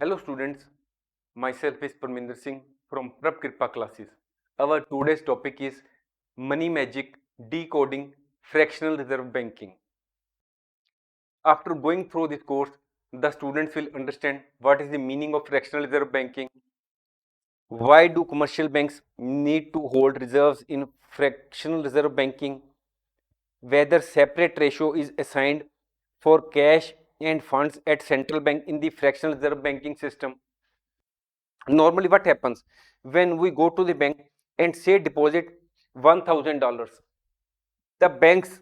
Hello students, myself is Parminder Singh from Prab Kripa classes. Our today's topic is Money Magic, Decoding, Fractional Reserve Banking. After going through this course, the students will understand what is the meaning of fractional reserve banking, why do commercial banks need to hold reserves in fractional reserve banking, whether separate ratio is assigned for cash and funds at central bank in the fractional reserve banking system. Normally what happens when we go to the bank and say deposit $1,000, the banks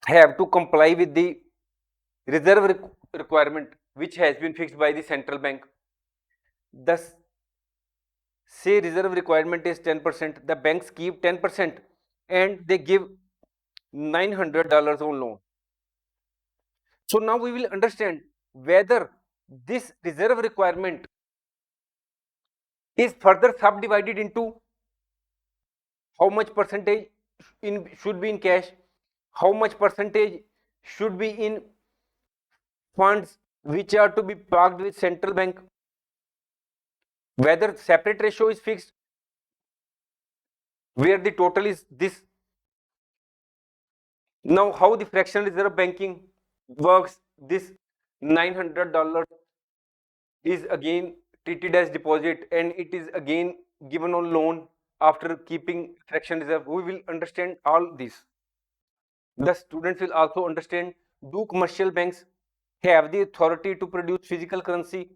have to comply with the reserve requirement which has been fixed by the central bank. Thus, say reserve requirement is 10%, the banks keep 10% and they give $900 on loan. So now we will understand whether this reserve requirement is further subdivided into how much percentage should be in cash, how much percentage should be in funds which are to be parked with central bank, whether separate ratio is fixed where the total is this. Now how the fractional reserve banking works, this $900 is again treated as deposit and it is again given on loan after keeping fractional reserve. We will understand all this. The students will also understand, do commercial banks have the authority to produce physical currency,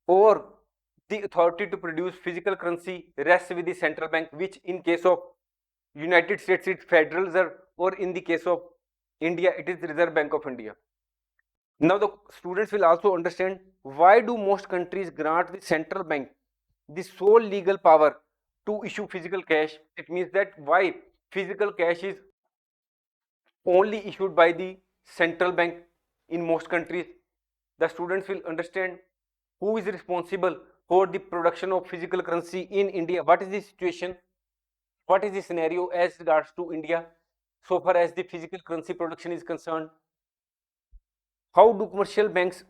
or the authority to produce physical currency rests with the central bank, which in case of United States it's Federal Reserve, or in the case of India it is Reserve Bank of India. Now the students will also understand, why do most countries grant the central bank the sole legal power to issue physical cash? It means that why physical cash is only issued by the central bank in most countries. The students will understand who is responsible for the production of physical currency in India. What is the situation? What is the scenario as regards to India so far as the physical currency production is concerned? How do commercial banks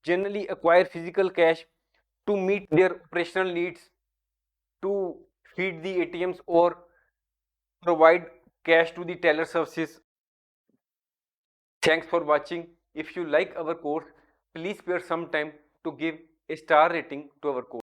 generally acquire physical cash to meet their operational needs, to feed the ATMs or provide cash to the teller services? Thanks for watching. If you like our course, please spare some time to give a star rating to our course.